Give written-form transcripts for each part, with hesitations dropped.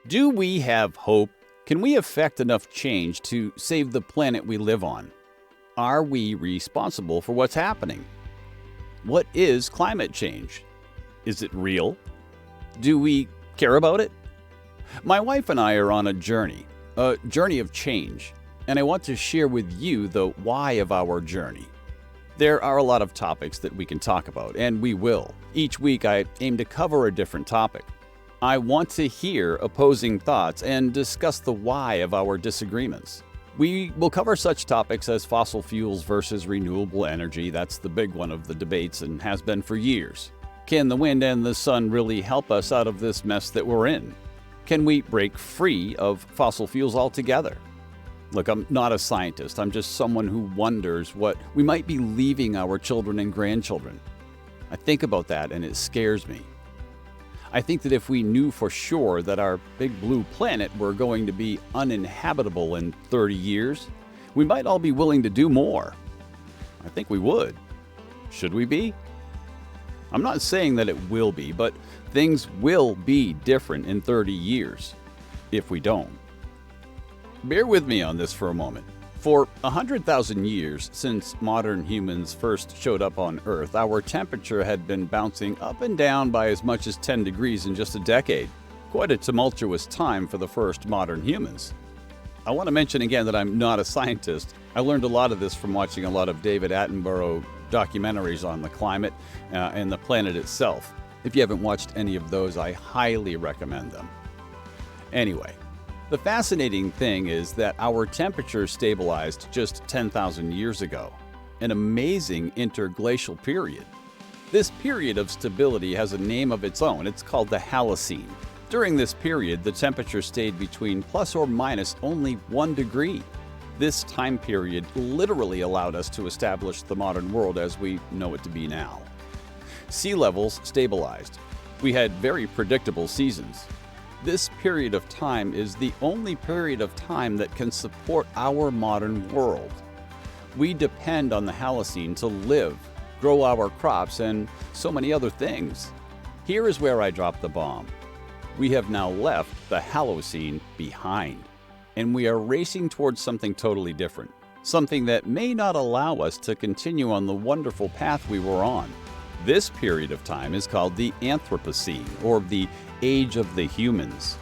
Do we have hope? Can we affect enough change to save the planet we live on? Are we responsible for what's happening? What is climate change? Is it real? Do we care about it? My wife and I are on a journey of change, and I want to share with you the why of our journey. There are a lot of topics that we can talk about, and we will. Each week I aim to cover a different topic. I want to hear opposing thoughts and discuss the why of our disagreements. We will cover such topics as fossil fuels versus renewable energy. That's the big one of the debates and has been for years. Can the wind and the sun really help us out of this mess that we're in? Can we break free of fossil fuels altogether? Look, I'm not a scientist. I'm just someone who wonders what we might be leaving our children and grandchildren. I think about that and it scares me. I think that if we knew for sure that our big blue planet were going to be uninhabitable in 30 years, we might all be willing to do more. I think we would. Should we be? I'm not saying that it will be, but things will be different in 30 years if we don't. Bear with me on this for a moment. For 100,000 years since modern humans first showed up on Earth, our temperature had been bouncing up and down by as much as 10 degrees in just a decade. Quite a tumultuous time for the first modern humans. I want to mention again that I'm not a scientist. I learned a lot of this from watching a lot of David Attenborough documentaries on the climate and the planet itself. If you haven't watched any of those, I highly recommend them. Anyway, the fascinating thing is that our temperature stabilized just 10,000 years ago, an amazing interglacial period. This period of stability has a name of its own. It's called the Holocene. During this period, the temperature stayed between plus or minus only 1 degree. This time period literally allowed us to establish the modern world as we know it to be now. Sea levels stabilized. We had very predictable seasons. This period of time is the only period of time that can support our modern world. We depend on the Holocene to live, grow our crops, and so many other things. Here is where I drop the bomb. We have now left the Holocene behind, and we are racing towards something totally different, something that may not allow us to continue on the wonderful path we were on. This period of time is called the Anthropocene, or the Age of the Humans.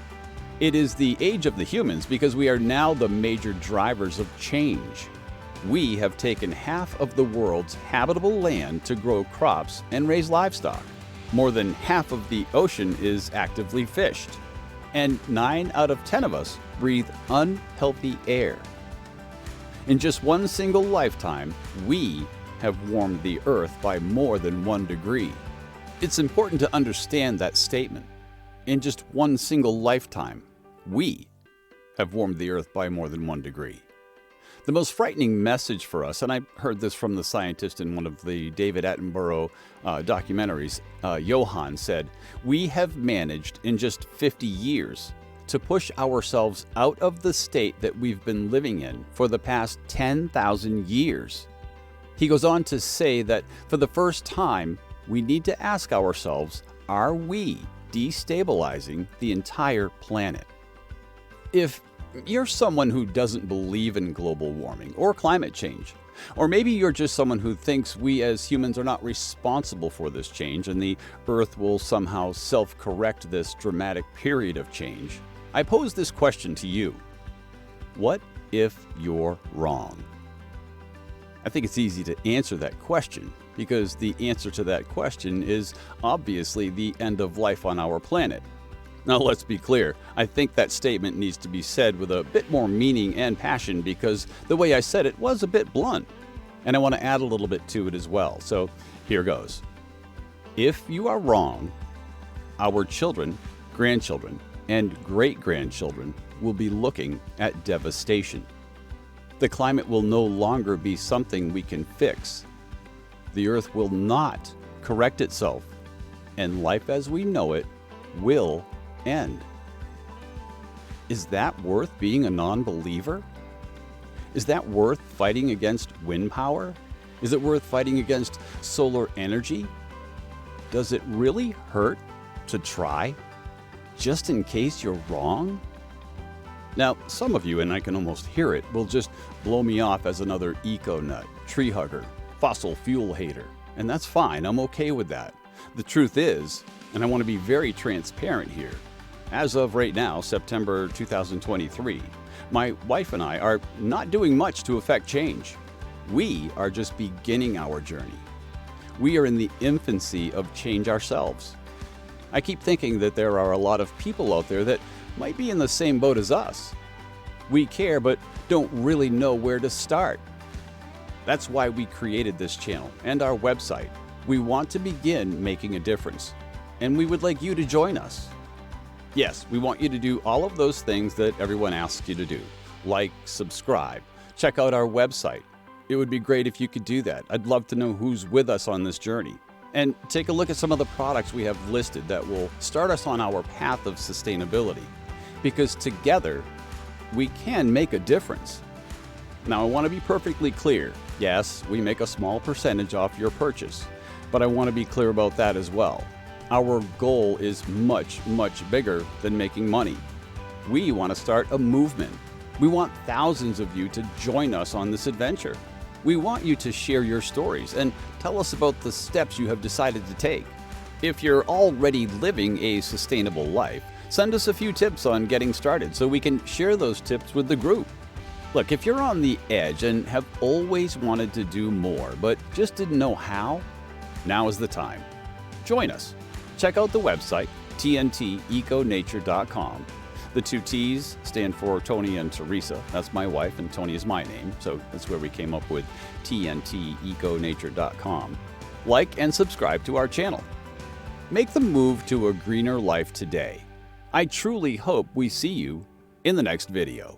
It is the Age of the Humans because we are now the major drivers of change. We have taken half of the world's habitable land to grow crops and raise livestock. More than half of the ocean is actively fished. And 9 out of 10 of us breathe unhealthy air. In just one single lifetime, we have warmed the Earth by more than 1 degree. It's important to understand that statement. In just one single lifetime, we have warmed the Earth by more than 1 degree. The most frightening message for us, and I heard this from the scientist in one of the David Attenborough documentaries, Johan said, we have managed in just 50 years to push ourselves out of the state that we've been living in for the past 10,000 years. He goes on to say that for the first time, we need to ask ourselves, are we destabilizing the entire planet? If you're someone who doesn't believe in global warming or climate change, or maybe you're just someone who thinks we as humans are not responsible for this change and the Earth will somehow self-correct this dramatic period of change, I pose this question to you. What if you're wrong? I think it's easy to answer that question because the answer to that question is obviously the end of life on our planet. Now, let's be clear. I think that statement needs to be said with a bit more meaning and passion because the way I said it was a bit blunt. And I want to add a little bit to it as well. So here goes. If you are wrong, our children, grandchildren, and great-grandchildren will be looking at devastation. The climate will no longer be something we can fix. The Earth will not correct itself, and life as we know it will end. Is that worth being a non-believer? Is that worth fighting against wind power? Is it worth fighting against solar energy? Does it really hurt to try? just in case you're wrong? Now, some of you, and I can almost hear it, will just blow me off as another eco-nut, tree hugger, fossil fuel hater. And that's fine, I'm okay with that. The truth is, and I want to be very transparent here, as of right now, September 2023, my wife and I are not doing much to affect change. We are just beginning our journey. We are in the infancy of change ourselves. I keep thinking that there are a lot of people out there that might be in the same boat as us. We care, but don't really know where to start. That's why we created this channel and our website. We want to begin making a difference, and we would like you to join us. Yes, we want you to do all of those things that everyone asks you to do. Like, subscribe, check out our website. It would be great if you could do that. I'd love to know who's with us on this journey. And take a look at some of the products we have listed that will start us on our path of sustainability. Because together, we can make a difference. Now, I want to be perfectly clear. Yes, we make a small percentage off your purchase, but I want to be clear about that as well. Our goal is much, much bigger than making money. We want to start a movement. We want thousands of you to join us on this adventure. We want you to share your stories and tell us about the steps you have decided to take. If you're already living a sustainable life, send us a few tips on getting started so we can share those tips with the group. Look, if you're on the edge and have always wanted to do more but just didn't know how, now is the time. Join us. Check out the website, tnteconature.com. The two T's stand for Tony and Teresa. That's my wife, and Tony is my name, so that's where we came up with tnteconature.com. Like and subscribe to our channel. Make the move to a greener life today. I truly hope we see you in the next video.